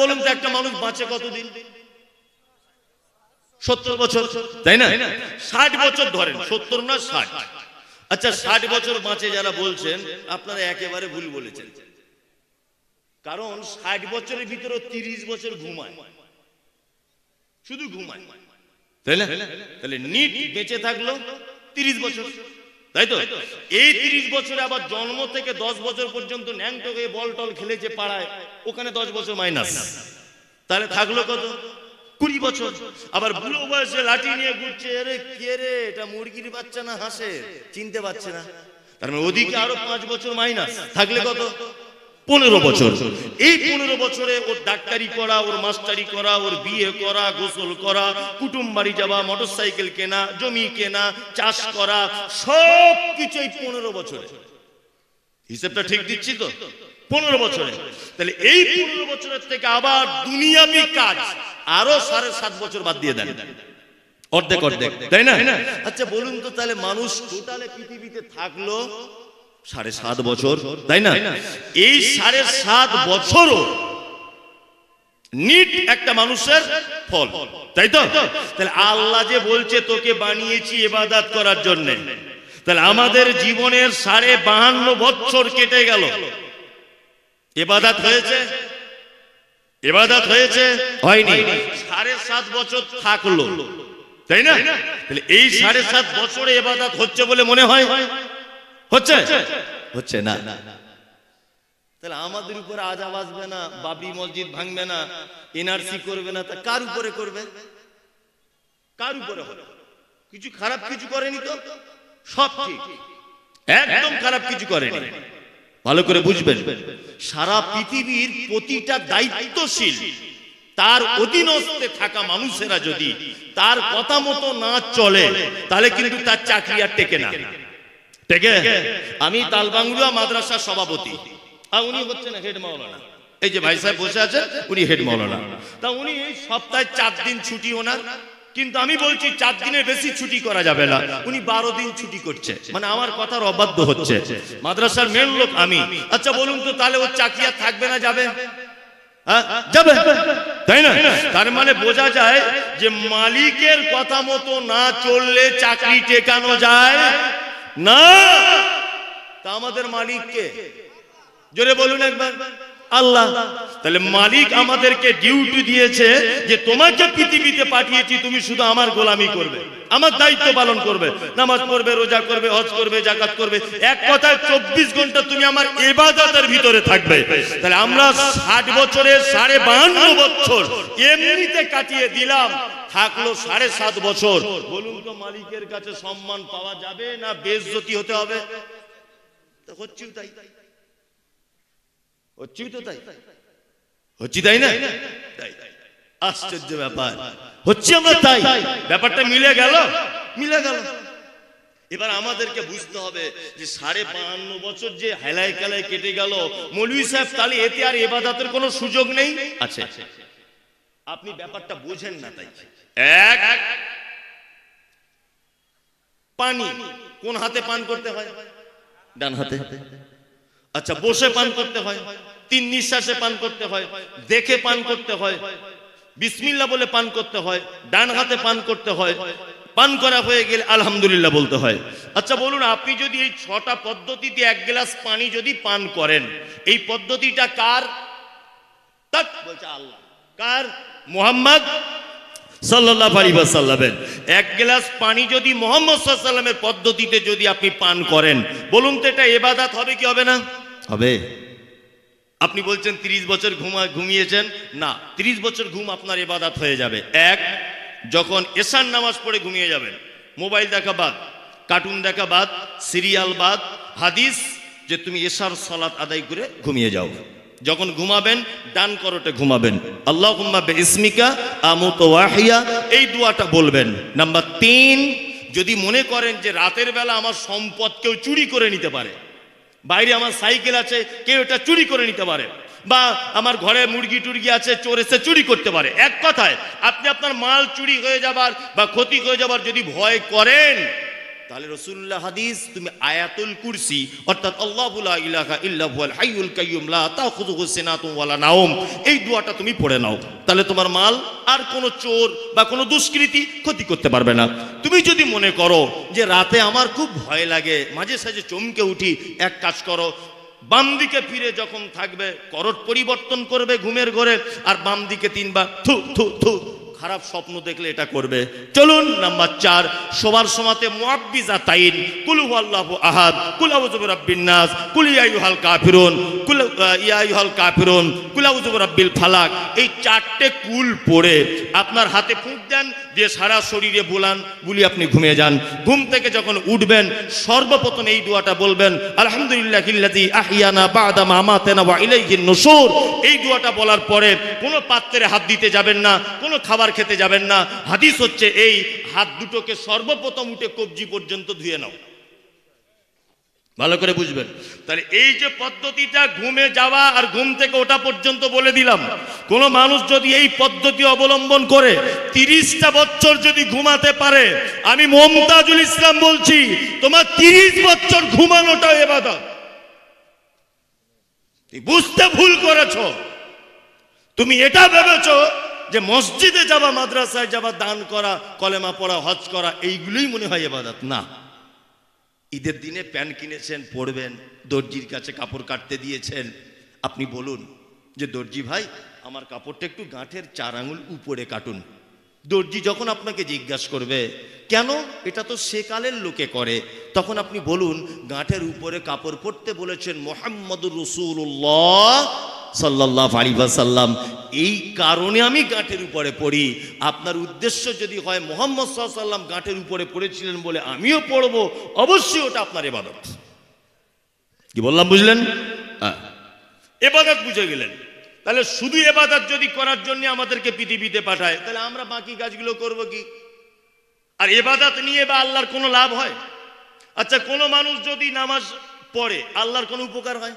বলুন তো একটা মানুষ বাঁচে কতদিন? 70 বছর, তাই না? 60 বছর ধরেন, 70 না 60। আচ্ছা 60 বছর বাঁচে যারা বলছেন, আপনারা একেবারে ভুল বলেছেন। কারণ 60 বছরের ভিতরে 30 বছর ঘুমায়, শুধু ঘুমায়, তাই না? তাহলে নিট বেঁচে থাকলো 30 বছর, তাই তো? এই 30 বছরে আবার জন্ম থেকে 10 বছর পর্যন্ত ন্যাংটো হয়ে বল টল খেলেছে পাড়ায়, ওখানে 10 বছর মাইনাস, তাহলে থাকলো কত? 20 বছর। আবার বুড়ো বয়সে লাঠি নিয়ে ঘুরছে, আরে কে রে, এটা মুরগির বাচ্চা না হাঁসের, চিনতে পারছে না। তার মানে ওদিকে আরো 5 বছর মাইনাস, থাকলে কত? 15 বছর। এই 15 বছরে ওর ডাক্তারি করা, ওর মাস্টারি করা, ওর বিয়ে করা, গোসল করা, কুটুম বাড়ি যাওয়া, মোটরসাইকেল কেনা, জমি কেনা, চাষ করা, সব কিছু এই 15 বছরে। হিসেবটা ঠিক দিচ্ছি তো? 15 বছরে। তাহলে এই 15 বছরের থেকে আবার দুনিয়াবি কাজ আরো 7.5 বছর বাদ দিয়ে দেন, অর্ধেক অর্ধেক, তাই না? আচ্ছা বলুন তো, তাহলে মানুষ টোটালে পৃথিবীতে থাকলো 7.5 বছর, তাই না? এই 7.5 বছরও নিট একটা মানুষের ফল, তাই তো? তাহলে আল্লাহ যে বলছে তোকে বানিয়েছি ইবাদত করার জন্য, তাহলে আমাদের জীবনের 52 বছর কেটে গেল, ইবাদত হয়েছে? ইবাদত হয়েছে? হয়নি। 7.5 বছর থাকলো, তাই না? তাহলে এই 7.5 বছরে ইবাদত হচ্ছে বলে মনে হয়? হচ্ছে? হচ্ছে না। তাহলে আমাদের উপরে আযাব আসবে না, বাবরি মসজিদ ভাঙবে না, এনআরসি করবে না, তা কার উপরে করবে? কার উপরে হবে? কিছু খারাপ কিছু করেনি তো, সব ঠিক, একদম খারাপ কিছু করেনি। ভালো করে বুঝবেন, সারা পৃথিবীর প্রতিটা দায়িত্বশীল তার অধীনস্থে থাকা মানুষেরা যদি তার কথা মতো না চলে, তাহলে কিন্তু তার চাকরি আর টেকে না। টেকে? আমি তালবাংলুয়া মাদ্রাসার সভাপতি, আর উনি হচ্ছেন হেড মাওলানা। এই যে ভাই সাহেব বসে আছেন, উনি হেড মাওলানা। তা উনি এই সপ্তাহে 4 দিন ছুটি ওনার, কিন্তু আমি বলছি 4 দিনের বেশি ছুটি করা যাবে না। উনি 12 দিন ছুটি করছে, মানে আমার কথার অবাধ্য হচ্ছে। মাদ্রাসার মেন লোক আমি। আচ্ছা বলুন তো, তাহলে ওর চাকরি আর থাকবে না যাবে? যাবে, তাই না? তার মানে বোঝা যায় যে মালিকের কথা মতো না চললে চাকরি টেকানো যায় না। তা আমাদের মালিক কে? জোরে বলুন একবার, আল্লাহ। তাহলে মালিক আমাদেরকে ডিউটি দিয়েছে যে তোমাকে পৃথিবীতে পাঠিয়েছি, তুমি শুধু আমার গোলামি করবে, আমার দায়িত্ব পালন করবে, নামাজ পড়বে, রোজা করবে, হজ করবে, যাকাত করবে, এক কথায় 24 ঘন্টা তুমি আমার ইবাদতের ভিতরে থাকবে। তাহলে আমরা 60 বছরে 52 বছর এমনিতে কাটিয়ে দিলাম, থাকলো 7.5 বছর। বলুন তো মালিকের কাছে সম্মান পাওয়া যাবে না বেইজ্জতি হতে হবে? তো হচ্ছেও তাই, হচ্ছেই তো তাই, হচ্ছি তাই না? আশ্চর্য ব্যাপার, হচ্ছে আমরা তাই। ব্যাপারটা মিলে গেল, মিলে গেল। এবার আমাদেরকে বুঝতে হবে যে 52 বছর যে হেলায় খেলায় কেটে গেল, মৌলভী সাহেব তাহলে এতে আর ইবাদতের কোনো সুযোগ নেই? আছে। আপনি ব্যাপারটা বোঝেন না তাই। এক, পানি কোন হাতে পান করতে হয়? ডান হাতে। আচ্ছা বসে পান করতে হয়, 3 নিঃশ্বাসে পান করতে হয়, দেখে পান করতে হয়, বিসমিল্লাহ বলে পান করতে হয়, ডান হাতে পান করতে হয়, পান করা হয়ে গেলে আলহামদুলিল্লাহ বলতে হয়। আচ্ছা বলুন, আপনি যদি এই 6টা পদ্ধতিতে 1 গ্লাস পানি যদি পান করেন, এই পদ্ধতিটা কার? তাক বলছে আল্লাহ। কার? মুহাম্মদ সাল্লাল্লাহু আলাইহি ওয়াসাল্লামের। 1 গ্লাস পানি যদি মুহাম্মদ সাল্লাল্লাহু আলাইহি ওয়াসাল্লামের পদ্ধতিতে যদি আপনি পান করেন, বলুন তো এটা ইবাদত হবে কি হবে না? হবে। আপনি বলছেন 30 বছর ঘুমিয়েছেন, না, 30 বছর ঘুম আপনার ইবাদত হয়ে যাবে। এক, যখন এশার নামাজ পড়ে ঘুমিয়ে যাবেন, মোবাইল দেখা বাদ, কার্টুন দেখা বাদ, সিরিয়াল বাদ, হাদিস যে তুমি এশার সালাত আদায় করে ঘুমিয়ে যাও। যখন ঘুমাবেন ডান করোটে ঘুমাবেন, আল্লাহুম্মা বিইসমিকা আমুতু ওয়া আহইয়া, এই দোয়াটা বলবেন। নাম্বার 3, যদি মনে করেন যে রাতের বেলা আমার সম্পদ কেউ চুরি করে নিতে পারে, বাইরে আমার সাইকেল আছে, কেউ এটা চুরি করে নিতে পারে, বা আমার ঘরে মুরগি টুরগি আছে, চোর এসে চুরি করতে পারে, এক কথায় আপনি আপনার মাল চুরি হয়ে যাবার বা ক্ষতি হয়ে যাবার যদি ভয় করেন, তাহলে রাসূলুল্লাহ হাদিস, তুমি আয়াতুল কুরসি অর্থাৎ আল্লাহু লা ইলাহা ইল্লা হুয়াল হাইয়ুল কাইয়্যুম লা তাখুযুহু সিনাতুন ওয়ালা নাওম, এই দোয়াটা তুমি পড়ে নাও, তাহলে তোমার মাল আর কোনো চোর বা কোনো দুষ্কৃতী ক্ষতি করতে পারবে না। তুমি যদি মনে করো যে রাতে আমার খুব ভয় লাগে, মাঝে সাঝে চমকে উঠি, এক কাজ করো, বাম দিকে ফিরে যখন থাকবে করট পরিবর্তন করবে ঘুমের ঘরে, আর বাম দিকে 3 বার থু থু থু, খারাপ স্বপ্ন দেখলে এটা করবে। চলুন নাম্বার 4, সবার সমাতে মুআব্বিজাতাইন, কুল হুয়াল্লাহু আহাদ, কুল আউযু বিরাব্বিন নাস, কুল ইয়া আইয়ুহাল কাফিরুন, কুল ইয়া আইয়ুহাল কাফিরুন, কুল আউযু বিরাব্বিল ফালাক, এই 4টে কুল পড়ে আপনার হাতে ফুঁক দেন, দিয়ে সারা শরীরে বুলি আপনি ঘুমিয়ে যান। ঘুম থেকে যখন উঠবেন সর্বপ্রথম এই দোয়াটা বলবেন, আলহামদুলিল্লাহিল্লাযী আহইয়ানা বা'দা মা আমাতানা ওয়া ইলাইহিন নুশুর। এই দোয়াটা বলার পরে কোনো পাত্রে হাত দিতে যাবেন না, কোনো খাবার খেতে যাবেন না। হাদিস হচ্ছে এই হাত দুটোকে সর্বপ্রথম উঠে কবজি পর্যন্ত ধুয়ে নাও। ভালো করে বুঝবেন। তাহলে এই যে পদ্ধতিটা ঘুমে যাওয়া আর ঘুম থেকে ওঠা পর্যন্ত বলে দিলাম, কোন মানুষ যদি এই পদ্ধতি অবলম্বন করে 30টা বছর যদি ঘুমাতে পারে, আমি মুমতাজুল ইসলাম বলছি, তোমার 30 বছর ঘুমানোটা ইবাদত। বুঝতে ভুল করেছো, তুমি এটা ভেবেছো যে মসজিদে যাবা, মাদ্রাসায় যাবা, দান করা, কলেমা পড়া, হজ করা, এইগুলোই মনে হয় ইবাদত। না, ঈদের দিনে প্যান্ট কিনেছেন, পরবেন, দর্জির কাছে কাপড় কাটতে দিয়েছেন, আপনি বলুন যে দর্জি ভাই আমার কাপড়টা একটু গাঁঠের 4 আঙুল উপরে কাটুন। দর্জি যখন আপনাকে জিজ্ঞাসা করবে কেন, এটা তো সেকালের লোকে করে, তখন আপনি বলুন গাঁঠের উপরে কাপড় পরতে বলেছেন মুহাম্মদুর রাসূলুল্লাহ সাল্লাল্লাহু আলাইহি ওয়াসাল্লাম, এই কারণে আমি গাঁঠের উপরে পড়ি। আপনার উদ্দেশ্য যদি হয় মুহাম্মদ সাল্লাল্লাহু আলাইহি ওয়াসাল্লাম গাঁঠের উপরে পড়েছিলেন বলে আমিও পড়ব, অবশ্যই ওটা আপনার ইবাদত। কি বললাম বুঝলেন? হ্যাঁ, ইবাদত বুঝে গেলেন। তাহলে শুধু ইবাদত যদি করার জন্য আমাদেরকে পৃথিবীতে পাঠায়, তাহলে আমরা বাকি কাজগুলো করব কি? আর ইবাদত নিয়ে বা আল্লাহর কোনো লাভ হয়? আচ্ছা, কোনো মানুষ যদি নামাজ পড়ে আল্লাহর কোনো উপকার হয়?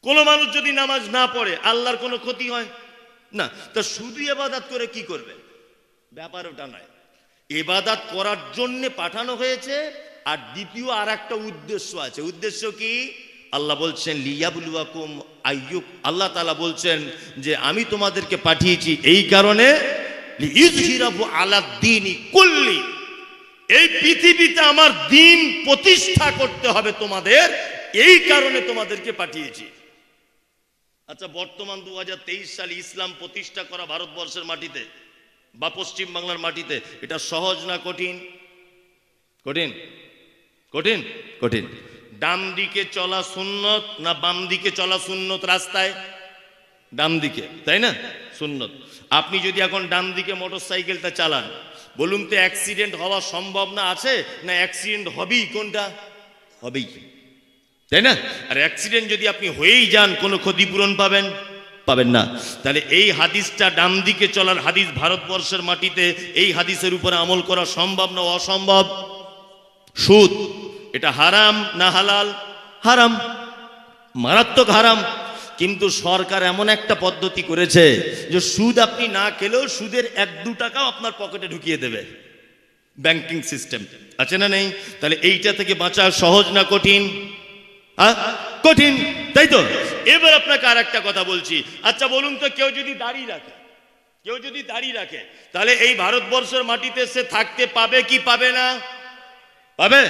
কোনো মানুষ যদি নামাজ না পড়ে আল্লাহর কোনো ক্ষতি হয় না। তো শুধু ইবাদত করে কি করবে? ব্যাপার ওটা নয়। ইবাদত করার জন্য পাঠানো হয়েছে, আর দ্বিতীয় আর একটা উদ্দেশ্য আছে। উদ্দেশ্য কি? আল্লাহ বলছেন লিয়াবলুয়াকুম আইয়ুক, আল্লাহ তাআলা বলছেন যে আমি তোমাদেরকে পাঠিয়েছি এই কারণে লিইযহিরাহু আলাদ-দীনি কুল্লি, এই পৃথিবীতে আমার দ্বীন প্রতিষ্ঠা করতে হবে তোমাদের, এই কারণে তোমাদেরকে পাঠিয়েছি। আচ্ছা, বর্তমান 2023 সালে ইসলাম প্রতিষ্ঠা করা ভারতবর্ষের মাটিতে বা পশ্চিম বাংলার মাটিতে, এটা সহজ না কঠিন? কঠিন, কঠিন, কঠিন। ডান দিকে চলা সুন্নত না বাম দিকে চলা সুন্নত? রাস্তায় ডান দিকে, তাই না? সুন্নত। আপনি যদি এখন ডান দিকে মোটরসাইকেলটা চালান, বলুন তো অ্যাক্সিডেন্ট হওয়া সম্ভব না আছে? না অ্যাক্সিডেন্ট হবেই, কোনটা হবেই, তাই না? আর অ্যাক্সিডেন্ট যদি আপনি হয়েই যান, কোনো ক্ষতিপূরণ পাবেন? পাবেন না। তাহলে এই হাদিসটা ডান দিকে চলার হাদিস, ভারতবর্ষের মাটিতে এই হাদিসের উপরে আমল করা সম্ভব না অসম্ভব? সুদ এটা হারাম না হালাল? হারাম, মারাত্মক হারাম। কিন্তু সরকার এমন একটা পদ্ধতি করেছে যে সুদ আপনি না খেলেও সুদের 1-2 টাকাও আপনার পকেটে ঢুকিয়ে দেবে। ব্যাংকিং সিস্টেম আছে না নেই? তাহলে এইটা থেকে বাঁচা সহজ না কঠিন? কঠিন, তাই তো? এবার আপনাকে আর একটা কথা বলছি। আচ্ছা বলুন তো, কেউ যদি দাড়ি রাখে, কেউ যদি দাড়ি রাখে, তাহলে এই ভারতবর্ষের মাটিতে সে থাকতে পাবে কি পাবে না? পাবে।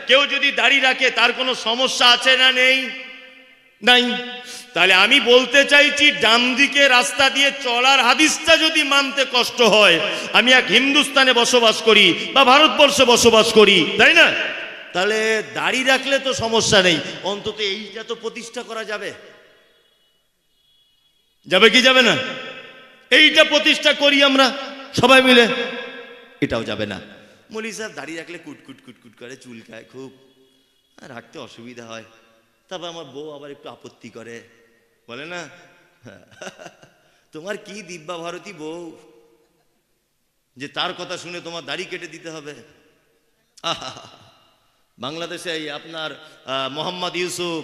কেউ যদি দাড়ি রাখে তার কোনো সমস্যা আছে না নেই? নাই। তাহলে আমি বলতে চাইছি, ডান দিকে রাস্তা দিয়ে চলার হাদিসটা যদি মানতে কষ্ট হয়, আমি এক হিন্দুস্তানে বসবাস করি বা ভারতবর্ষে বসবাস করি, তাই না? তাহলে দাড়ি রাখলে তো সমস্যা নেই, অন্তত এইটা তো প্রতিষ্ঠা করা যাবে। যাবে কি যাবে না? এইটা প্রতিষ্ঠা করি আমরা সবাই মিলে, এটাও যাবে না। মৌলী সাহেব দাড়ি রাখলে কুটকুট কুটকুট করে, চুলকায় খুব, রাখতে অসুবিধা হয়, তারপর আমার বউ আবার একটু আপত্তি করে, বলে না তোমার কি দিব্যা ভারতী বউ যে তার কথা শুনে তোমার দাড়ি কেটে দিতে হবে। বাংলাদেশে আপনার মোহাম্মদ ইউসুফ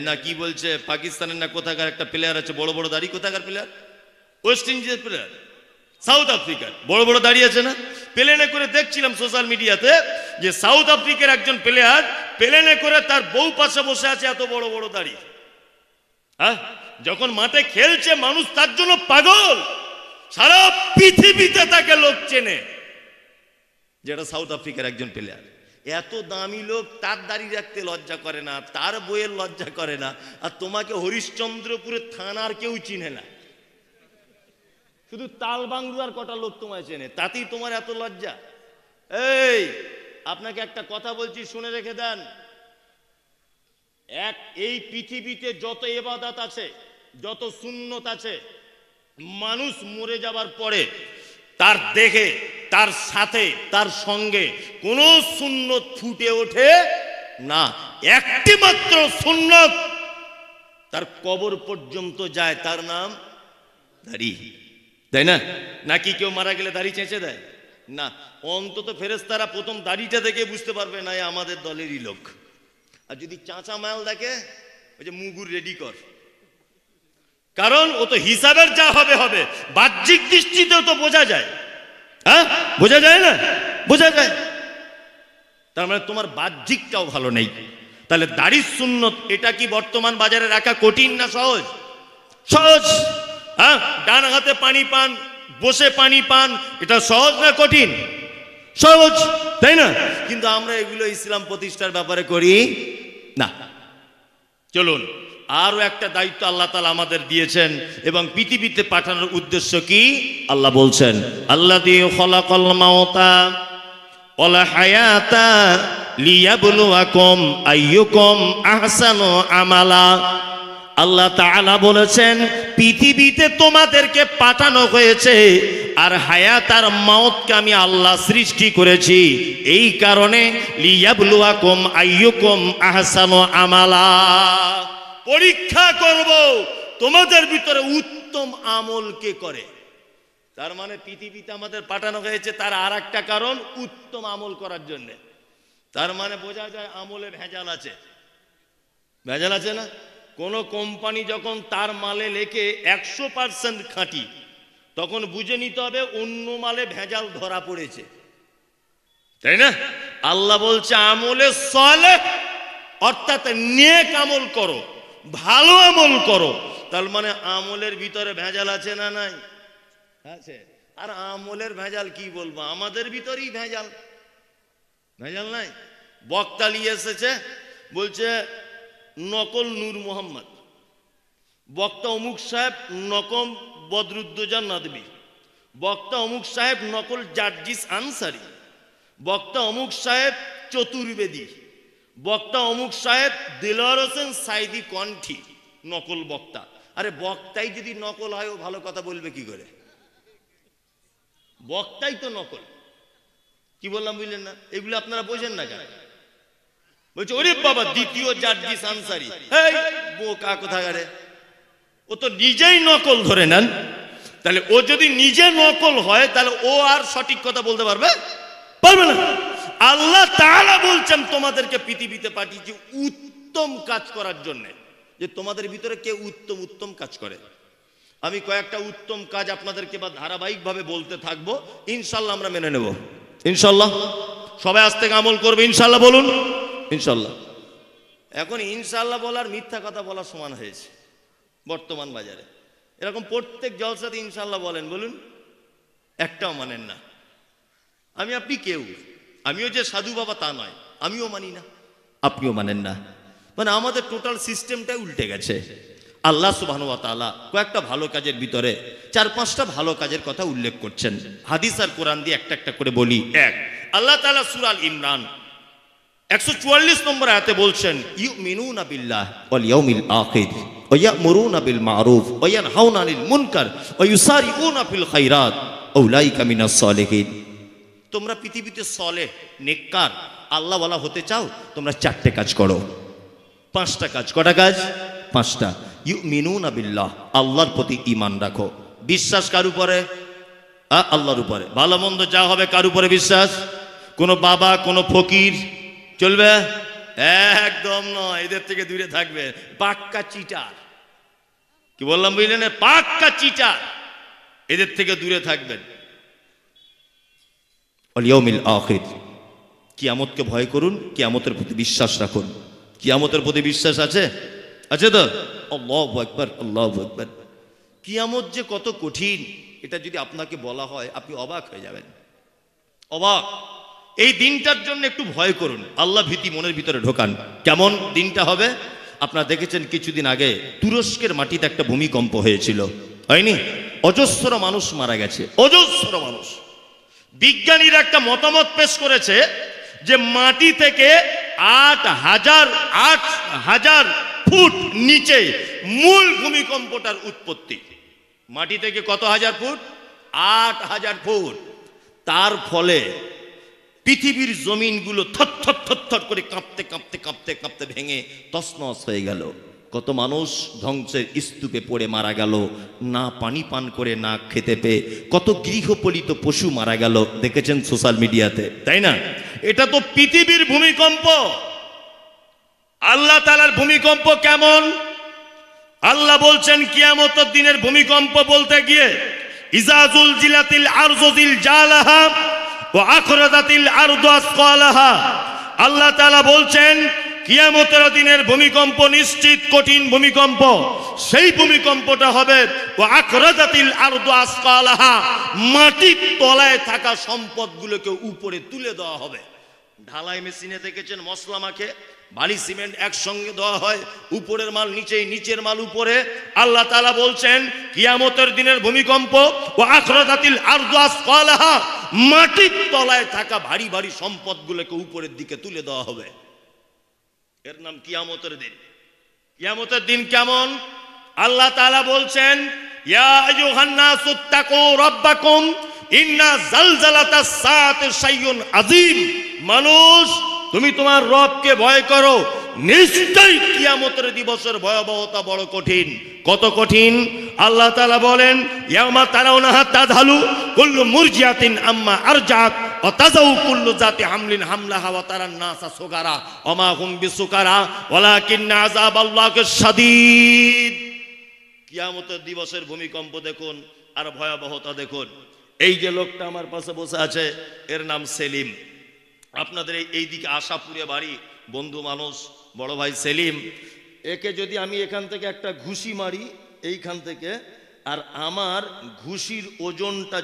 না কি বলছে, পাকিস্তানের না কোথাকার একটা প্লেয়ার আছে, বড় বড় দাড়ি, কোথাকার প্লেয়ার? ওয়েস্ট ইন্ডিজের প্লেয়ার, সাউথ আফ্রিকার, বড় বড় দাড়ি আছে না? প্লেনে করে দেখছিলাম সোশ্যাল মিডিয়াতে, যে সাউথ আফ্রিকার একজন প্লেয়ার প্লেনে করে তার বউ পাশে বসে আছে, এত বড় বড় দাড়ি। হ্যাঁ, যখন মাঠে খেলছে মানুষ তার জন্য পাগল, সারা পৃথিবীতে তাকে লোক চেনে। যেটা সাউথ আফ্রিকার একজন প্লেয়ার, এত দামি লোক, তার দাড়ি রাখতে লজ্জা করে না, তার বইয়ের লজ্জা করে না, আর তোমাকে হরিশ্চন্দ্রপুরের থানার কেউ চিনে না, শুধু তাল বাংলার কটা লোক তোমায় চেনে, তাতেই তোমার এত লজ্জা। এই আপনাকে একটা কথা বলছি, শুনে রেখে দেন। এই পৃথিবীতে যত ইবাদত আছে, যত সুন্নত আছে, মানুষ মরে যাবার পরে তার দেখে, তার সাথে, তার সঙ্গে কোনো সুন্নত ফুটে ওঠে না। একটি মাত্র সুন্নত তার কবর পর্যন্ত যায়, তার নাম দাড়ি, তাই না? নাকি কেউ মারা গেলে দাড়ি চেঁচে দেয় না? অন্তত ফেরেশতারা প্রথম দাড়িটা দেখে বুঝতে পারবে না আমাদের দলেরই লোক। আর যদি চাঁচা মাল দেখে, ওই যে মুগুর রেডি কর, কারণ ও তো হিসাবের যা হবে হবে, বাহ্যিক দৃষ্টিতেও তো বোঝা যায়। হ্যাঁ, বোঝা যায় না? বোঝা যায়। তার মানে তোমার বাহ্যিকটাও ভালো নেই। তাহলে দাড়ির সুন্নত এটা কি বর্তমান বাজারে রাখা কঠিন না সহজ? সহজ। হ্যাঁ, ডান হাতে পানি পান, বসে পানি পান, এটা সহজ না কঠিন? সহজ, তাই না? কিন্তু আমরা এগুলো ইসলাম প্রতিষ্ঠার ব্যাপারে করি না। চলুন, আরো একটা দায়িত্ব আল্লাহ তাআলা আমাদের দিয়েছেন এবং পৃথিবীতে পাঠানোর উদ্দেশ্য কি আল্লাহ বলছেন, আল্লাযী খালাকাল মাউতা ওয়াল হায়াতা লিয়াবলুয়াকুম আইয়ুকুম আহসানু আমালা। আল্লাহ তাআলা বলেছেন পৃথিবীতে তোমাদেরকে পাঠানো হয়েছে, আর হায়াত আর মাউতকে আমি আল্লাহ সৃষ্টি করেছি এই কারণে, লিয়াবলুয়াকুম আইয়ুকুম আহসানু আমালা, পরীক্ষা করব তোমাদের ভিতরে উত্তম আমল কে করে। তার মানে পৃথিবীতে আমাদের পাঠানো হয়েছে তার আর একটা কারণ, উত্তম আমল করার জন্য। তার মানে বোঝা যায় আমলে ভেজাল আছে। ভেজাল আছে না? কোন কোম্পানি যখন তার মালে লেখে 100% খাঁটি, তখন বুঝে নিতে হবে অন্য মালে ভেজাল ধরা পড়েছে, তাই না? আল্লাহ বলছে আমলে সালেহ, অর্থাৎ নেক আমল করো, ভালো আমল করো। তার মানে আমলের ভিতরে ভেজাল আছে না নাই? আছে। আর আমলের ভেজাল কি বলবো, আমাদের ভিতরেই ভেজাল। ভেজাল নাই? বক্তা নিয়ে এসেছে, বলছে নকল নূর মোহাম্মদ, বক্তা অমুক সাহেব নকল বদরুদ্দোজা নদবী, বক্তা অমুক সাহেব নকল জার্জিস আনসারি, বক্তা অমুক সাহেব চতুর্বেদী, বক্তা অমুক সাহেব দিলওয়ার হোসেন সাইদি কণ্ঠী, নকল বক্তা। আরে বক্তাই যদি নকল হয়, ও ভালো কথা বলবে কি করে? বক্তাই তো নকল। কি বললাম বুঝলেন না? এগুলো আপনারা বোঝেন না কেন? বলছে ওরে বাবা দ্বিতীয় জার্জিস আনসারি, এই বোকা কোথাকারে, ও তো নিজেই নকল ধরে নেন। তাহলে ও যদি নিজে নকল হয়, তাহলে ও আর সঠিক কথা বলতে পারবে? পারবে না। আল্লাহ তাআলা বলছেন তোমাদেরকে পৃথিবীতে পাঠিয়েছি উত্তম কাজ করার জন্য, যে তোমাদের ভিতরে কে উত্তম উত্তম কাজ করে। আমি কয়েকটা উত্তম কাজ আপনাদেরকে বা ধারাবাহিকভাবে বলতে থাকবো, ইনশাল্লাহ আমরা মেনে নেব। ইনশাল্লাহ সবাই আজ থেকে আমল করবে, ইনশাল্লাহ বলুন। ইনশাল্লাহ। এখন ইনশাল্লাহ বলার মিথ্যা কথা বলার সমান হয়েছে বর্তমান বাজারে। এরকম প্রত্যেক জলসাতে ইনশাল্লাহ বলেন, বলুন, একটাও মানেন না। আমি আপনি কেউ, আমিও যে সাধু বাবা তা নয়, আমিও মানি না, আপনিও মানেন না। মানে আমাদের টোটাল সিস্টেমটাই উল্টে গেছে। আল্লাহ সুবহানাহু ওয়া তাআলা কয়েকটা ভালো কাজের ভিতরে 4-5টা ভালো কাজের কথা উল্লেখ করছেন। হাদিস আর কোরআন দিয়ে একটা একটা করে বলি। এক, আল্লাহ তাআলা সূরা আল ইমরান 144 নম্বর আয়াতে বলছেন, ইউমিনুনা বিল্লাহ ওয়াল ইয়াউমিল আখির ওয়া ইয়ামুরুনা বিল মারুফ ওয়া ইয়ানহাউনা আনিল মুনকার ওয়া ইউসারিউনা ফিল খায়রাত উলাইকা মিনাস সালিহিন। তোমরা পৃথিবীতে সলেহ, নেককার, আল্লাহওয়ালা হতে চাও, তোমরা 4টে কাজ করো। 5টা কাজ। কটা কাজ? 5টা। ইউমিনুনা বিল্লাহ, আল্লাহর প্রতি ঈমান রাখো। বিশ্বাস কার উপরে? আল্লাহর উপরে। ভালো মন্দ যা হবে কার উপরে বিশ্বাস? কোনো বাবা, কোনো ফকির চলবে? একদম নয়, এদের থেকে দূরে থাকবে। পাক্কা চিটার। কি বললাম বুঝলেন? পাক্কা চিটার, এদের থেকে দূরে থাকবেন। ওয়াল ইয়াউমিল আখির, কিয়ামতকে ভয় করুন, কিয়ামতের প্রতি বিশ্বাস রাখুন। কিয়ামতের প্রতি বিশ্বাস আছে? আছে তো? আল্লাহু আকবার, আল্লাহু আকবার। কিয়ামত যে কত কঠিন, এটা যদি আপনাকে বলা হয় আপনি অবাক হয়ে যাবেন, অবাক। এই দিনটার জন্য একটু ভয় করুন, আল্লাহ ভীতি মনের ভিতরে ঢোকান। কেমন দিনটা হবে? আপনারা দেখেছেন কিছুদিন আগে তুরস্কের মাটিতে একটা ভূমিকম্প হয়েছিল, হয়নি? অজস্র মানুষ মারা গেছে, অজস্র মানুষ। বিজ্ঞানীরা একটা মতামত পেশ করেছে যে মাটি থেকে ৮,০০০ ফুট নিচে মূল ভূমিকম্পটার উৎপত্তি। মাটি থেকে কত হাজার ফুট? ৮,০০০ ফুট। তার ফলে পৃথিবীর জমিনগুলো থরথর থরথর করে কাঁপতে কাঁপতে কাঁপতে কাঁপতে ভেঙে তছনছ হয়ে গেল। কত মানুষ ধ্বংসের স্তূপে পড়ে মারা গেল, না পানি পান করে, না খেতে পেয়ে। কত গৃহপালিত পশু মারা গেল, দেখেছেন সোশ্যাল মিডিয়াতে, তাই না? এটা তো পৃথিবীর ভূমিকম্প। আল্লাহ তাআলার ভূমিকম্প কেমন? আল্লাহ বলছেন কিয়ামতের দিনের ভূমিকম্প বলতে গিয়ে, ইজা জুলজিলাতিল আরযু জিলজালাহা ওয়া আখরাজাতিল আরযু আসকালাহা। আল্লাহ তাআলা বলছেন কিয়ামতের দিনের ভূমিকম্প নিশ্চিত কঠিন ভূমিকম্প। সেই ভূমিকম্পটা হবে ওয়া আখরাজাতিল আরযু আসকালাহা, মাটির তলায় থাকা সম্পদগুলোকে উপরে তুলে দেওয়া হবে। ঢালাই মেশিনে দেখেছেন মশলা মাখে, বালি সিমেন্ট একসঙ্গে দেওয়া হয়, উপরের মাল নিচে, নিচের মাল উপরে। আল্লাহ তাআলা বলছেন কিয়ামতের দিনের ভূমিকম্প ওয়া আখরাজাতিল আরযু আসকালাহা, মাটির তলায় থাকা ভারী ভারী সম্পদগুলোকে উপরের দিকে তুলে দেওয়া হবে। এর নাম কিয়ামতের দিন। কিয়ামতের দিন কেমন? আল্লাহ তাআলা বলছেন ইয়া আইয়ুহান নাসুত্তাকু রাব্বাকুম ইন্না জালজালাতাস সাআতি শাইউন আযীম। মানুষ, তুমি তোমার রবকে ভয় করো, নিশ্চয়ই কিয়ামতের দিবসের ভয়াবহতা বড় কঠিন। কত কঠিন? আল্লাহ তাআলা বলেন ইয়াউমা তারাউনাহা তাযহালু কুল্লু মুরজিআতিন আম্মা আরজাত ওয়া তাযাউ কুল্লু যাতি হামলিন হামলাহা ওয়া তারান নাসা সুকারা ওয়া মা হুম বিসুকারা ওয়ালাকিন্না আযাবাল্লাহি শাদীদ। কিয়ামতের দিবসের ভূমিকম্প দেখুন আর ভয়াবহতা দেখুন। এই যে লোকটা আমার পাশে বসে আছে, এর নাম সেলিম। আপনাদের এই দিকে আশাপুরে বাড়ি, বন্ধু মানুষ, বড় ভাই সেলিম। একে যদি আমি এখান থেকে একটা ঘুষি মারি এইখান থেকে, আর আমার ঘুষির ওজনটা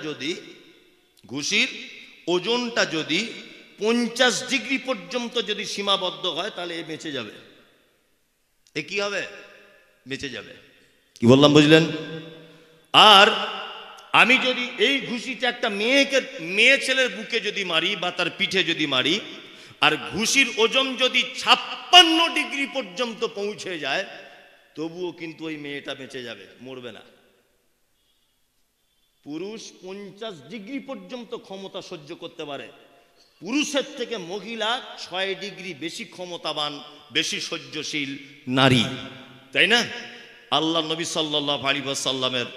যদি 50 ডিগ্রি পর্যন্ত যদি সীমাবদ্ধ হয়, তাহলে এ বেঁচে যাবে। এ কি হবে? বেঁচে যাবে। কি বললাম বুঝলেন? আর আমি যদি এই ঘুষিটা একটা মেয়ে ছেলের বুকে যদি মারি বা তার পিঠে যদি মারি, আর ঘুষির ওজন যদি 56 ডিগ্রি পর্যন্ত পৌঁছে যায়, তবুও কিন্তু ওই মেয়েটা বেঁচে যাবে, মরবে না। পুরুষ 50 ডিগ্রি পর্যন্ত ক্ষমতা সহ্য করতে পারে, পুরুষের থেকে মহিলা 6 ডিগ্রি বেশি ক্ষমতাবান, বেশি সহ্যশীল নারী, তাই না? আল্লাহ নবী সাল্লাল্লাহু আলাইহি ওয়াসাল্লামের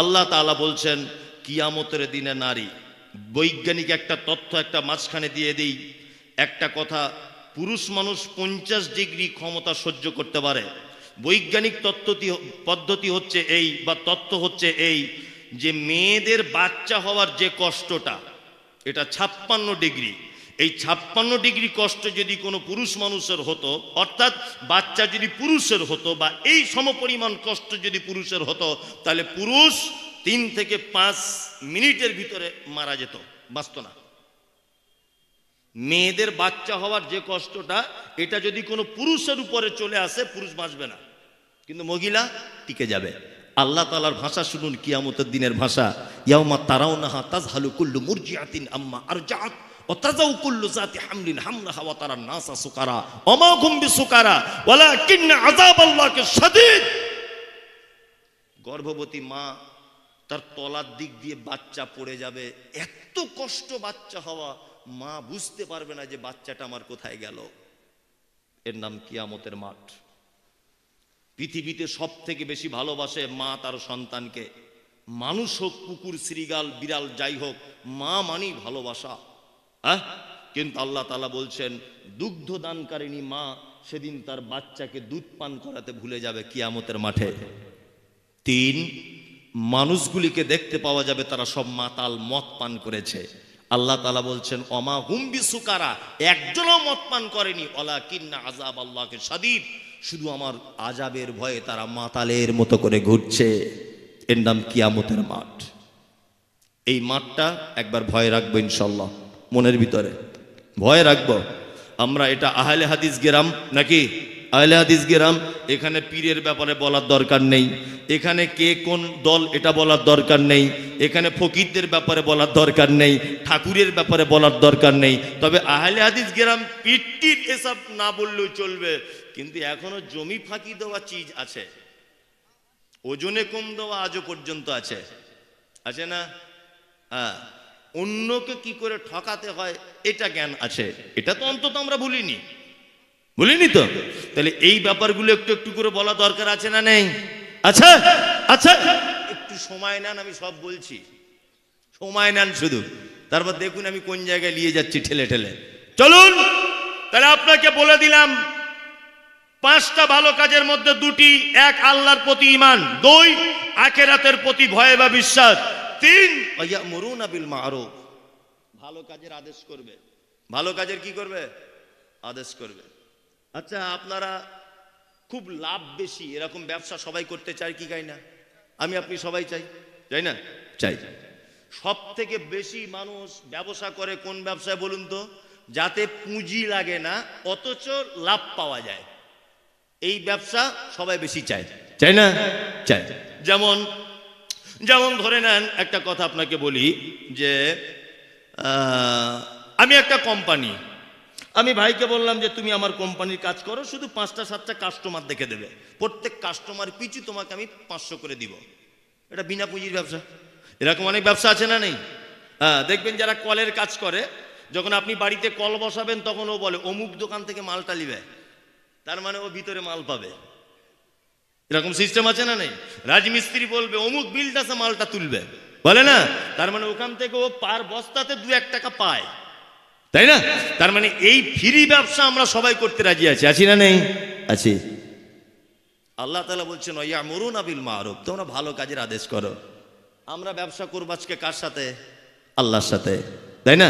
আল্লাহ তাআলা বলছেন কিয়ামতের দিনে নারী। বৈজ্ঞানিক একটা তথ্য একটা মাঝখানে দিয়ে দিই, একটা কথা, পুরুষ মানুষ 50 ডিগ্রি ক্ষমতা সহ্য করতে পারে। বৈজ্ঞানিক পদ্ধতি হচ্ছে এই, বা তত্ত্ব হচ্ছে এই, যে মেয়েদের বাচ্চা হওয়ার যে কষ্টটা, এটা 56 ডিগ্রি। এই 56 ডিগ্রি কষ্ট যদি কোনো পুরুষ মানুষের হতো, অর্থাৎ বাচ্চা যদি পুরুষের হতো, বা এই সমপরিমাণ কষ্ট যদি পুরুষের হতো, তাহলে পুরুষ 3 থেকে 5 মিনিটের ভিতরে মারা যেত, বাঁচত না। মেয়েদের বাচ্চা হওয়ার যে কষ্টটা, এটা যদি কোনো পুরুষের উপরে চলে আসে, পুরুষ বাঁচবে না, কিন্তু মহিলা টিকে যাবে। আল্লাহ তাআলার ভাষা শুনুন, কিয়ামতের দিনের ভাষা। ইয়াউমা তারাউনাহা তাযহালু কুল্লু মুরজিআতিন আম্মা আরজাআত ওয়া তাযাউ কুল্লু যাতি হামলিন হামলাহা ওয়া তারান নাসা সুকারা ওয়া মা হুম বিসুকারা ওয়ালাকিন্না আযাবাল্লাহি শাদীদ। গর্ভবতী মা, তার তলার দিক দিয়ে বাচ্চা পড়ে যাবে, এত কষ্ট বাচ্চা হওয়া, মা বুঝতে পারবে না যে বাচ্চাটা আমার কোথায় গেল। এর নাম কিয়ামতের মাঠ। পৃথিবীতে সব থেকে বেশি ভালোবাসে মা তার সন্তানকে। মানুষ হোক, কুকুর, শ্রীগাল, বিড়াল, যাই হোক, মা মানেই ভালোবাসা। কিন্তু আল্লাহ তাআলা বলছেন দুগ্ধ দানকারিণী মা সেদিন তার বাচ্চাকে দুধ পান করাতে ভুলে যাবে কিয়ামতের মাঠে। 3, মানুষগুলিকে দেখতে পাওয়া যাবে তারা সব মাতাল, মদ পান করেছে। আল্লাহ তাআলা বলছেন ওমা হুম বিসুকারা, একজনও মদ পান করেনি, ওয়ালাকিন্না আযাব আল্লাহকে শাদীদ, শুধু আমার আযাবের ভয়ে তারা মাতালের মতো করে ঘুরছে। এর নাম কিয়ামতের মাঠ। এই মাঠটা একবার ভয় রাখবো ইনশাআল্লাহ, মনের ভিতরে ভয় রাখবো আমরা। এটা আহলে হাদিস গ্রাম নাকি? আহলে হাদিস গ্রাম। এখানে পীরের ব্যাপারে বলার দরকার নেই, এখানে কে কোন দল এটা বলার দরকার নেই, এখানে ফকিরদের ব্যাপারে বলার দরকার নেই, ঠাকুরের ব্যাপারে বলার দরকার নেই। তবে আহলে হাদিস গ্রাম পীরটির এসব না বললেও চলবে, কিন্তু এখনো জমি ফাঁকি দেওয়া চিজ আছে, ওজনে কম দেওয়া আজও পর্যন্ত আছে, আছে না? হ্যাঁ, অন্যকে কি করে ঠকাতে হয় এটা জ্ঞান আছে, এটা তো অন্তত আমরা ভুলিনি তো। তাহলে এই ব্যাপারগুলো একটু একটু করে বলা দরকার আছে না নেই? আচ্ছা আচ্ছা, একটু সময় নেন, আমি সব বলছি, সময় নেন শুধু, তারপর দেখুন আমি কোন জায়গায় নিয়ে যাচ্ছি ঠেলে ঠেলে। চলুন তাহলে আপনাকে বলে দিলাম, 5টা ভালো কাজের মধ্যে 2টি, 1 আল্লাহর প্রতি ঈমান, 2 আখিরাতের প্রতি ভয় বা বিশ্বাস, 3 ইয়ামুরুনা বিল মারুফ, ভালো কাজের আদেশ করবে। ভালো কাজের কি করবে? আদেশ করবে। আচ্ছা, আপনারা খুব লাভ বেশি এরকম ব্যবসা সবাই করতে চায় কি চাই না? আমি আপনি সবাই চাই, চাই না? চাই। সব থেকে বেশি মানুষ ব্যবসা করে কোন ব্যবসায় বলুন তো? যাতে পুঁজি লাগে না অথচ লাভ পাওয়া যায়, এই ব্যবসা সবাই বেশি চায়, চাই না? চাই। যেমন ধরে নেন, একটা কথা আপনাকে বলি যে আমি একটা কোম্পানি, আমি ভাইকে বললাম যে তুমি আমার কোম্পানির কাজ করো, শুধু 5টা 7টা কাস্টমার দেখে দেবে, প্রত্যেক কাস্টমার পিছু তোমাকে আমি 500 করে দিব। এটা বিনা পুঁজির ব্যবসা। এরকম অনেক ব্যবসা আছে না নেই? হ্যাঁ, দেখবেন যারা কলের কাজ করে, যখন আপনি বাড়িতে কল বসাবেন তখন ও বলে অমুক দোকান থেকে মালটা নিবে, তার মানে ও ভিতরে মাল পাবে। এরকম সিস্টেম আছে না নেই? রাজমিস্ত্রি বলবে অমুক বিল্ডার্সে মালটা তুলবে, বলে না, তার মানে ওখান থেকে ও পার বস্তাতে 2-1 টাকা পায়, তাই না? তার মানে এই ফ্রি ব্যবসা আমরা সবাই করতে রাজি আছি, আছি না নেই? আছি। আল্লাহ তাআলা বলছেন ইয়ামুরুনা বিল মারুফ, তোমরা ভালো কাজের আদেশ করো। আমরা ব্যবসা করব আজকে কার সাথে? আল্লাহর সাথে, তাই না?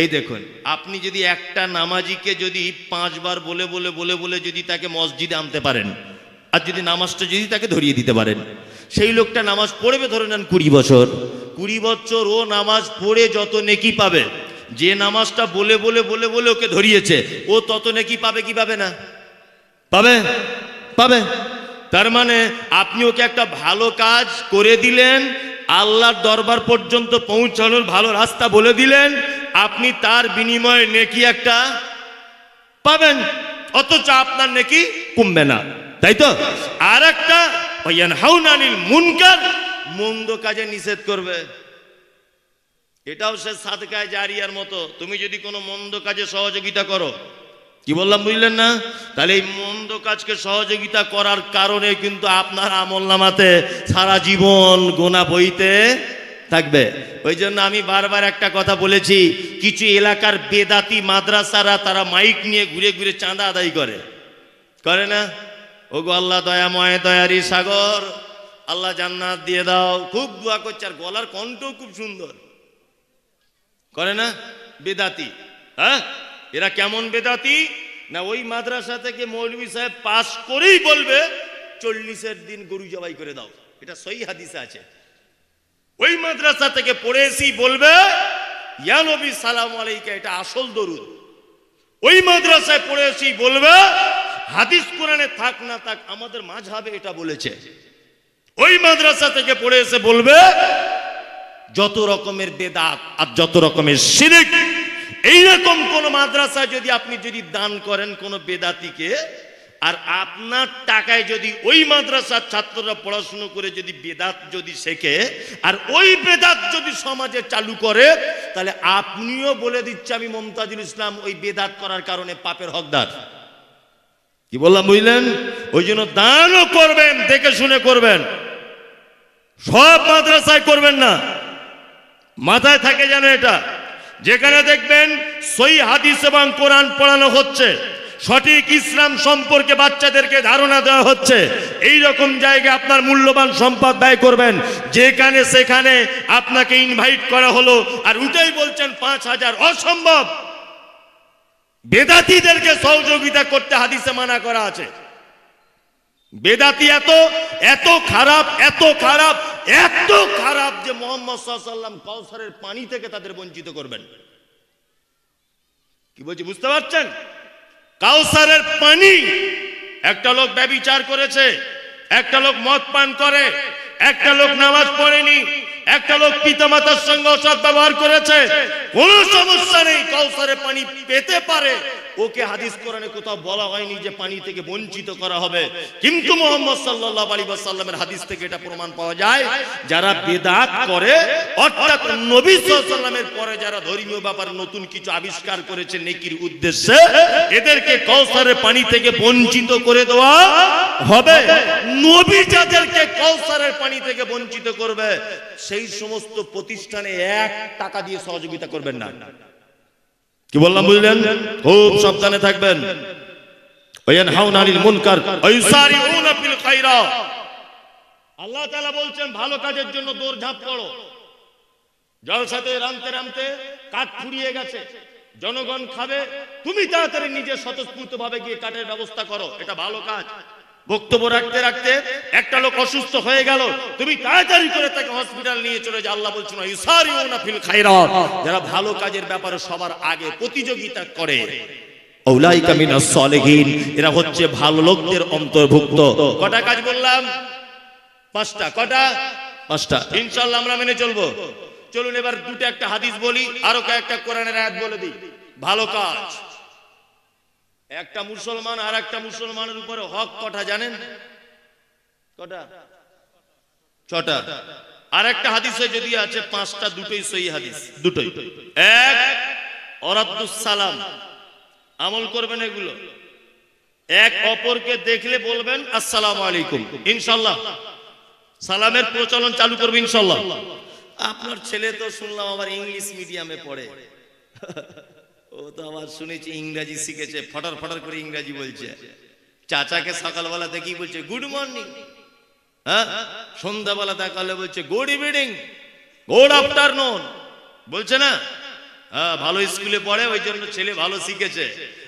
এই দেখুন, আপনি যদি একটা নামাজিকে যদি 5 বার বলে বলে বলে বলে যদি তাকে মসজিদে আনতে পারেন, আর যদি নামাজটা যদি তাকে ধরিয়ে দিতে পারেন, সেই লোকটা নামাজ পড়বে ধরে নেন 20 বছর, 20 বছর ও নামাজ পড়ে যত নেকি পাবে, যে নামাজটা বলে বলে বলে বলে ওকে ধরিয়েছে ও তত নেকি পাবে কি পাবে না? পাবে, পাবে। তার মানে আপনি ওকে একটা ভালো কাজ করে দিলেন, আল্লাহর দরবার পর্যন্ত পৌঁছানোর ভালো রাস্তা বলে দিলেন, আপনি তার বিনিময়ে নেকি একটা পাবেন, অথচ আপনার নেকি কমবে না, তাই তো? আর একটা ইয়ানহাউনা আনিল মুনকার, মন্দ কাজে নিষেধ করবে, এটাও সে সাদকায়ে জারিয়ার মতো। তুমি যদি কোনো মন্দ কাজে সহযোগিতা করো, কি বললাম বুঝলেন না? তাহলে এই মন্দ কাজকে সহযোগিতা করার কারণে কিন্তু আপনার আমলনামাতে সারা জীবন গোনা বইতে থাকবে। ওই জন্য আমি বারবার একটা কথা বলেছি, কিছু এলাকার বেদাতি মাদ্রাসারা তারা মাইক নিয়ে ঘুরে ঘুরে চাঁদা আদায় করে না? ওগো আল্লাহ দয়াময় দয়ারি সাগর, আল্লাহ জান্নাত দিয়ে দাও, খুব দোয়া করছে, আর গলার কণ্ঠও খুব সুন্দর, করে না? বেদাতি। হ্যাঁ, এরা কেমন বেদাতি না, ওই মাদ্রাসা থেকে মৌলভী সাহেব পাস করেই বলবে 40-এর দিন গরু জবাই করে দাও, এটা সহিহ হাদিসে আছে। ওই মাদ্রাসা থেকে পড়ে এসেই বলবে ইয়া নবী সালাম আলাইকা, এটা আসল দরুদ। ওই মাদ্রাসায় পড়ে এসেই বলবে হাদিস কোরআনে থাক না থাক আমাদের মাযহাবে এটা বলেছে। ওই মাদ্রাসা থেকে পড়ে এসে বলবে যত রকমের বেদাত আর যত রকমের শিরক, এইরকম কোন মাদ্রাসায় যদি আপনি যদি দান করেন কোন বেদাতিকে, আর আপনার টাকায় যদি ওই মাদ্রাসার ছাত্ররা পড়াশুনো করে যদি বেদাত যদি শেখে, আর ওই বেদাত যদি সমাজে চালু করে, তাহলে আপনিও বলে দিচ্ছে আমি মুমতাজুল ইসলাম ওই বেদাত করার কারণে পাপের হকদার। কি বললাম বুঝলেন? ওই জন্য দানও করবেন, দেখে শুনে করবেন, সব মাদ্রাসায় করবেন না, মাথায় থাকে যেন এটা। যেখানে দেখবেন সহিহ হাদিস এবং কোরআন পড়ানো হচ্ছে, সঠিক ইসলাম সম্পর্কে বাচ্চাদেরকে ধারণা দেওয়া হচ্ছে, এই রকম জায়গায় আপনার মূল্যবান সম্পদ ব্যয় করবেন। যেখানে সেখানে আপনাকে ইনভাইট করা হলো আর উঠেই বলছেন 5,000, অসম্ভব। বেদাতীদেরকে সহযোগিতা করতে হাদিসে মানা করা আছে। বেদাতি এত খারাপ, এত খারাপ, এত খারাপ যে মুহাম্মদ সাল্লাল্লাহু আলাইহি ওয়াসাল্লাম কাউসারের পানি থেকে তাদের বঞ্চিত করবেন। কি বলছি বুঝতে পারছেন? কাউসারের পানি, একটা লোক ব্যভিচার করেছে, একটা লোক মদ পান করে, একটা লোক নামাজ পড়েনি, একটা লোক পিতামাতার সঙ্গে অসৎ ব্যবহার করেছে, কোন সমস্যা নেই, কাউসারের পানি পেতে পারে। ওকে হাদিস কোরআনে কোথাও বলা হয়নি যে পানি থেকে বঞ্চিত করা হবে। কিন্তু মুহাম্মদ সাল্লাল্লাহু আলাইহি ওয়াসাল্লামের হাদিস থেকে এটা প্রমাণ পাওয়া যায়, যারা বিদআত করে, অর্থাৎ নবী সাল্লাল্লাহু আলাইহি ওয়াসাল্লামের পরে যারা ধর্মীয় ব্যাপারে নতুন কিছু আবিষ্কার করেছে নেকির উদ্দেশ্যে, এদেরকে কাউসারের পানি থেকে বঞ্চিত করে দেওয়া হবে। নবী যাদেরকে কাউসারের পানি থেকে বঞ্চিত করবে, সেই সমস্ত প্রতিষ্ঠানে 1 টাকা দিয়ে সহযোগিতা করবেন না। কি বললাম বুঝলেন? খুব সাবধানে থাকবেন। ওয়ায়ানহাউনা আনিল মুনকার ওয়া ইউসারিউনা ফিল খায়রাত। আল্লাহ তাআলা বলছেন ভালো কাজের জন্য দৌড়ঝাঁপ করো। জলসাতে রামতে রামতে কাঠ ফুরিয়ে গেছে, জনগণ খাবে, তুমি তাড়াতাড়ি নিজে স্বতঃস্ফূর্তভাবে গিয়ে কাঠের ব্যবস্থা করো, এটা ভালো কাজ। বক্তব্য রাখতে রাখতে একটা লোক অসুস্থ হয়ে গেল, তুমি তাড়াতাড়ি করে তাকে হসপিটাল নিয়ে চলে যাও। আল্লাহ বলছেন ইউসারিউনা ফিল খায়রাত, যারা ভালো কাজের ব্যাপারে সবার আগে প্রতিযোগিতা করে, উলাইকা মিনাস সালিহিন, এরা হচ্ছে ভালো লোকদের অন্তর্ভুক্ত। কটা কাজ বললাম? 5টা। কটা? 5টা। ইনশাআল্লাহ আমরা মেনে চলবো। চলুন এবার দুটো একটা হাদিস বলি, আরো কয়েকটা কোরআনের আয়াত বলে দিই। ভালো কাজ, একটা মুসলমান আর একটা মুসলমানের উপরে হক কটা জানেন? কটা? 6টা। আর একটা হাদিসে যদি আছে 5টা, দুটোই সহিহ হাদিস, দুটোই। এক, ওরাদ্দুস সালাম, আমল করবেন এগুলো। এক অপরকে দেখলে বলবেন আসসালামু আলাইকুম, ইনশাআল্লাহ। সালামের প্রচলন চালু করবে ইনশাআল্লাহ। আপনার ছেলে তো শুনলাম আবার ইংলিশ মিডিয়ামে পড়ে, ও তো আবার শুনেছি ইংরেজি শিখেছে, ফটার ফটার করে ইংরেজি বলছে। চাচাকে সকালবেলা দেখি বলছে গুড মর্নিং, হ্যাঁ, সন্ধ্যাবেলা দেখালে বলছে গুড ইভিনিং, গুড আফটারনুন, বলছে না? হ্যাঁ, ভালো স্কুলে পড়ে, ওই জন্য ছেলে ভালো শিখেছে।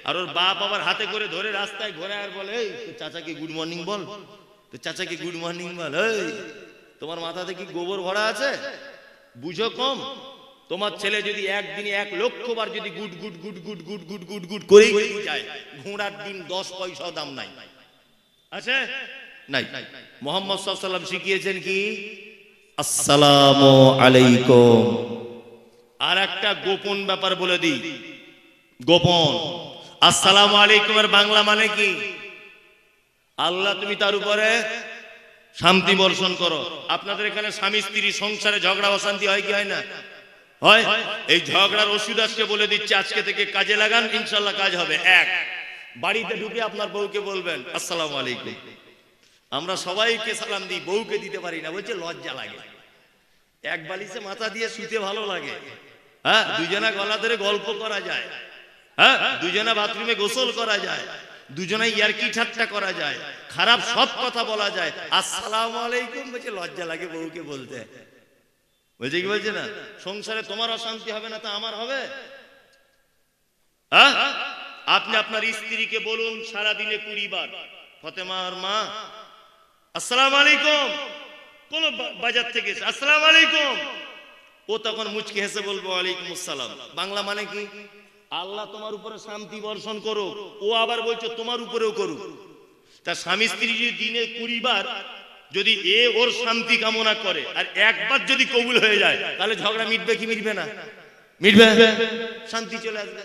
আর ওর বাপ আবার হাতে করে ধরে রাস্তায় ঘোরে আর বলে এই চাচাকে গুড মর্নিং বল, তো চাচাকে গুড মর্নিং বল। এই তোমার মাথাতে কি গোবর ভরা আছে? বুঝো কম? তোমার ছেলে যদি একদিনে 1 লক্ষ বার যদি good good good good good good good good করেই যায়, ঘোড়ার ডিম 10 পয়সা দাম নাই, আছে নাই? মুহাম্মদ সাল্লাল্লাহু আলাইহি ওয়াসাল্লাম শিখিয়েছেন কি? আসসালামু আলাইকুম। আর একটা গোপন ব্যাপার বলে দিই, গোপন। আসসালামু আলাইকুমের বাংলা মানে কি? আল্লাহ তুমি তার উপরে শান্তি বর্ষণ করো। আপনাদের এখানে স্বামী স্ত্রী সংসারে ঝগড়া অশান্তি হয় কি হয় না? হয়। এই ঝগড়ার ওষুধ আজকে বলে দিচ্ছি, আজকে থেকে কাজে লাগান, ইনশাআল্লাহ কাজ হবে। 1, বাড়িতে ঢুকে আপনার বউকে বলবেন আসসালামু আলাইকুম। আমরা সবাইকে সালাম দিই, বউকে দিতে পারি না, বলছে লজ্জা লাগে। এক বালিশে মাথা দিয়ে শুতে ভালো লাগে, হ্যাঁ, দুজনা গলা ধরে গল্প করা যায়, হ্যাঁ, দুজনা বাথরুমে গোসল করা যায়, দুজনাই ইয়ারকি ঠাট্টা করা যায়, খারাপ সব কথা বলা যায়। আসসালামু আলাইকুম বলছে লজ্জা লাগে বউকে বলতে। বলছে কি বলছে না? সংসারে তোমার অশান্তি হবে না তা আমার হবে? হ্যাঁ, আপনি আপনার স্ত্রীকে বলুন সারাদিনে 20 বার ফতেমার মা আসসালামু আলাইকুম, কোন বাজার থেকে এসে আসসালামু আলাইকুম, ও তখন মুচকি হেসে বলবো ওয়ালাইকুম আসসালাম। বাংলা মানে কি? আল্লাহ তোমার উপরে শান্তি বর্ষণ করো, ও আবার বলছে তোমার উপরেও করুক। তা স্বামী স্ত্রী যদি দিনে 20 বার যদি ওর শান্তি কামনা করে আর একবার যদি কবুল হয়ে যায়, তাহলে ঝগড়া মিটবে কি মিটবে না? মিটবে, শান্তি চলে আসবে।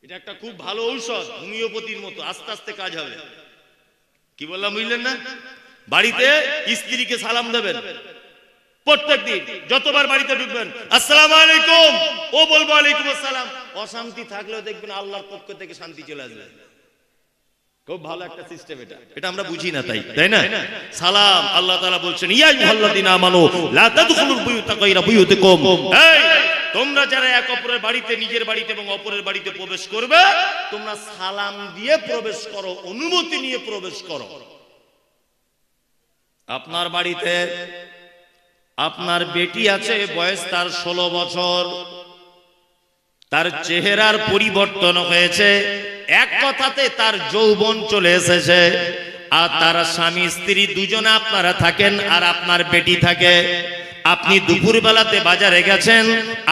এটা একটা খুব ভালো ঔষধ, হোমিওপ্যাথির মতো, আস্তে আস্তে কাজ হবে। কি বললাম বুঝলেন না? বাড়িতে স্ত্রীকে সালাম দেবেন প্রত্যেকদিন, যতবার বাড়িতে ঢুকবেন আসসালামু আলাইকুম, ও বলবো ওয়ালাইকুম আসসালাম। অশান্তি থাকলেও দেখবেন আল্লাহর পক্ষ থেকে শান্তি চলে আসবে। খুব ভালো একটা সিস্টেম এটা, এটা আমরা বুঝি না, তাই না? সালাম আল্লাহ তাআলা বলছেন ইয়া আইয়ুহাল্লাযীনা আমানু লা তাদখুলুল বুয়ুতা গায়রা বুয়ুতিকুম, এই তোমরা যারা এক অপরের বাড়িতে, নিজের বাড়িতে এবং অপরের বাড়িতে প্রবেশ করবে, তোমরা সালাম দিয়ে প্রবেশ করো, অনুমতি নিয়ে প্রবেশ করো। আপনার বাড়িতে আপনার বেটি আছে, বয়স তার 16 বছর, তার চেহারার পরিবর্তন হয়েছে, এক কথাতে তার যৌবন চলে এসেছে, আর তার স্বামী স্ত্রী দুজনে আপনারা থাকেন আর আপনার বেটি থাকে। আপনি দুপুর বেলাতে বাজারে গেছেন,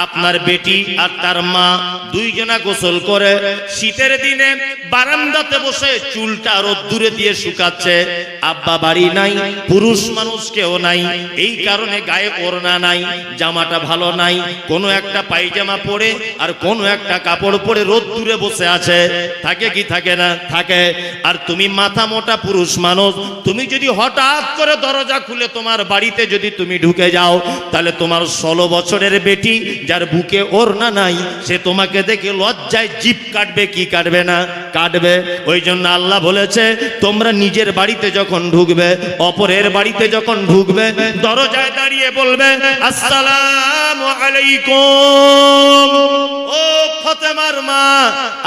আপনার বেটি আর তার মা দুইজনা গোসল করে শীতের দিনে বারান্দাতে বসে চুলটা রোদ্দুরে দিয়ে শুকাচ্ছে। আব্বা বাড়ি নাই, পুরুষ মানুষ কেউ নাই, এই কারণে গায়ে ওড়না নাই, জামাটা ভালো নাই, কোনো একটা পায়জামা পরে আর কোনো একটা কাপড় পরে রোদ্দুরে বসে আছে। থাকে কি থাকে না? থাকে। আর তুমি মাথা মোটা পুরুষ মানুষ, তুমি যদি হঠাৎ করে দরজা খুলে তোমার বাড়িতে যদি তুমি ঢুকে যাও, তাহলে তোমার 16 বছরের বেটি যার বুকে ওড়না নাই, সে তোমাকে দেখে লজ্জায় জিভ কাটবে কি কাটবে না? কাটবে। ওই জন্য আল্লাহ বলেছে, তোমরা নিজের বাড়িতে যখন ঢুকবে, অপরের বাড়িতে যখন ঢুকবে, দরজায় দাঁড়িয়ে বলবে আসসালামু আলাইকুম। ও ফাতেমার মা,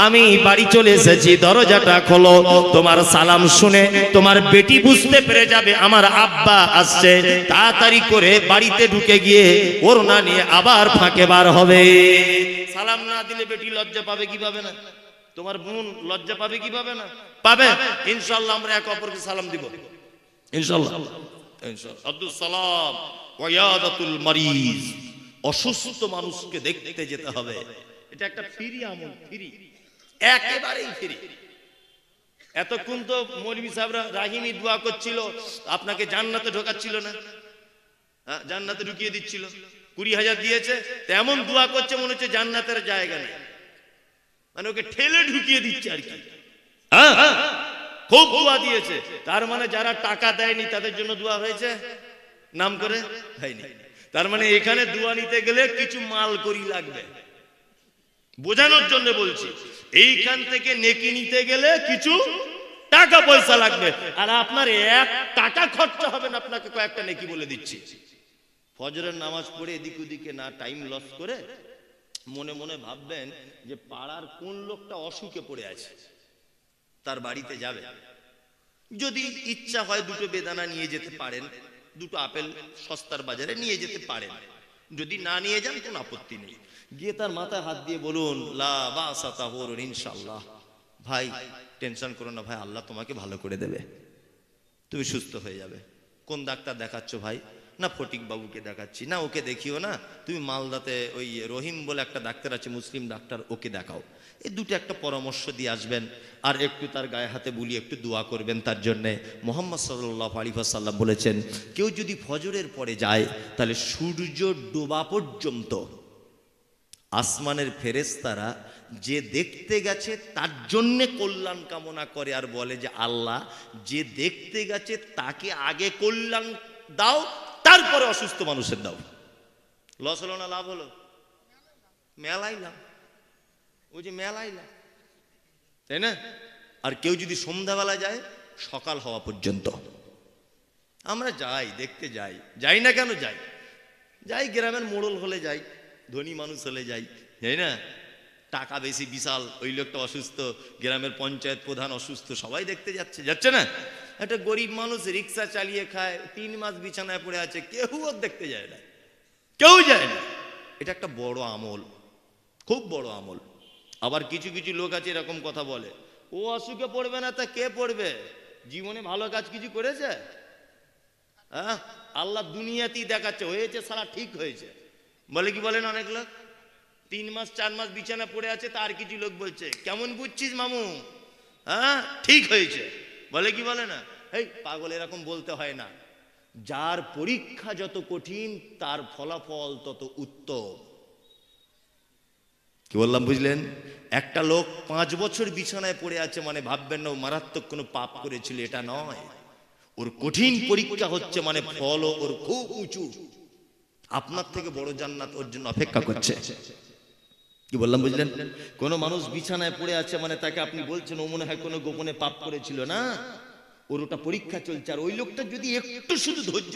আমি বাড়ি চলে এসেছি, দরজাটা খোলো। তোমার সালাম শুনে তোমার বেটি বুঝতে পেরে যাবে আমার আব্বা আসছে। তাড়াতাড়ি করে বাড়িতে ঢুকে গিয়ে ওড়না নিয়ে আবার ফাঁকে বার হবে। সালাম না দিলে বেটি লজ্জা পাবে কি পাবে না? তোমার বোন লজ্জা পাবে কি পাবে না? পাবে। ইনশাআল্লাহ আমরা এক অপরকে সালাম দিব, ইনশাআল্লাহ। আব্দুল সালাম ওয়ায়াদাতুল মারিজ, অসুস্থ মানুষকে দেখতে যেতে হবে। এটা একটা ফ্রি আমল, ফ্রি, একেবারেই ফ্রি। এতক্ষণ তো মৌলভী সাহেবরা রাহিমি দোয়া করছিল, আপনাকে জান্নাতে ঢোকাচ্ছিল না? জান্নাতে ঢুকিয়ে দিচ্ছিল, 20,000 দিয়েছে, তেমন দোয়া করছে মনে হচ্ছে জান্নাতের জায়গা নেই, মানে ওকে ঠেলে ঢুকিয়ে দিচ্ছে আর কি। খুব দোয়া দিয়েছে, তার মানে যারা টাকা দেয়নি তাদের জন্য দোয়া হয়েছে, নাম করে হয়নি। তার মানে এখানে দোয়া নিতে গেলে কিছু মাল করি লাগবে, বোঝানোর জন্য বলছি। এইখান থেকে নেকি নিতে গেলে কিছু টাকা পয়সা লাগবে, আর আপনার 1 টাকা খরচা হবে না, আপনাকে কয়েকটা নেকি বলে দিচ্ছি। ফজরের নামাজ পড়ে এদিক ওদিকে না টাইম লস করে মনে মনে ভাববেন যে পাড়ার কোন লোকটা অসুখে পড়ে আছে, তার বাড়িতে যাবে। যদি ইচ্ছা হয় 2টো বেদানা নিয়ে যেতে পারেন, 2টো আপেল সস্তার বাজারে নিয়ে যেতে পারেন, যদি না নিয়ে যান কোনো আপত্তি নেই। গিয়ে তার মাথায় হাত দিয়ে বলুন লা বাসা তাহুরুন ইনশাআল্লাহ, ভাই টেনশন করো না ভাই, আল্লাহ তোমাকে ভালো করে দেবে, তুমি সুস্থ হয়ে যাবে। কোন ডাক্তার দেখাচ্ছ ভাই? না ফটিক বাবুকে দেখাচ্ছি। না ওকে দেখিও না, তুমি মালদাতে ওই রহিম বলে একটা ডাক্তার আছে, মুসলিম ডাক্তার, ওকে দেখাও। এই 2টো একটা পরামর্শ দিয়ে আসবেন, আর একটু তার গায়ে হাতে বুলিয়ে একটু দোয়া করবেন তার জন্যে। মুহাম্মদ সাল্লাল্লাহু আলাইহি ওয়াসাল্লাম বলেছেন, কেউ যদি ফজরের পরে যায়, তাহলে সূর্য ডোবা পর্যন্ত আসমানের ফেরেশতারা যে দেখতে গেছে তার জন্যে কল্যাণ কামনা করে, আর বলে যে আল্লাহ যে দেখতে গেছে তাকে আগে কল্যাণ দাও, তারপরে অসুস্থ মানুষের দাও। লস হলো না লাভ হলো? মেলাই লাভ, ওই যে মেলাই লাভ, তাই না? আর কেউ যদি সন্ধ্যাবেলা যায়, সকাল হওয়া পর্যন্ত আমরা যাই, দেখতে যাই, যাই না কেন যাই? যাই গ্রামের মোড়ল হলে যাই, ধনী মানুষ হলে যাই, তাই না? টাকা বেশি বিশাল, ওই লোকটা অসুস্থ, গ্রামের পঞ্চায়েত প্রধান অসুস্থ, সবাই দেখতে যাচ্ছে, যাচ্ছে না? একটা গরিব মানুষ রিক্সা চালিয়ে খায়, 3 মাস বিছানায় পড়ে আছে, কেউ ওর দেখতে যায় না, কেউ যায় না। এটা একটা বড় আমল, খুব বড় আমল। আবার কিছু কিছু লোক আছে এরকম কথা বলে, ও অসুখে পড়বে না তা কে পড়বে? জীবনে ভালো কাজ কিছু করেছে? হ্যাঁ, আল্লাহ দুনিয়াতেই দেখাচ্ছে হয়েছে, সারা ঠিক হয়েছে বলে কি বলেন অনেক লোক। 3 মাস 4 মাস বিছানা পড়ে আছে, তার কিছু লোক বলছে কেমন বুঝছিস মামু, হ্যাঁ ঠিক হয়েছে বলে কি বলে না? এই পাগল, এরকম বলতে হয় না। যার পরীক্ষা যত কঠিন তার ফলাফল তত উত্তম। কি বললাম বুঝলেন? একটা লোক 5 বছর বিছানায় পড়ে আছে মানে ভাববেন না ও মারাত্মক কোনো পাপ করেছিল, এটা নয়। ওর কঠিন পরীক্ষা হচ্ছে মানে ফল ওর খুব উঁচু, আপনার থেকে বড় জান্নাত ওর জন্য অপেক্ষা করছে। কি বললাম বুঝলেন? কোন মানুষ বিছানায় পড়ে আছে মানে তাকে আপনি বলছেন ও মনে হয় কোনো গোপনে পাপ করেছিল, না, ওর ওটা পরীক্ষা চলছে। আর ওই লোকটা যদি একটু শুধু ধৈর্য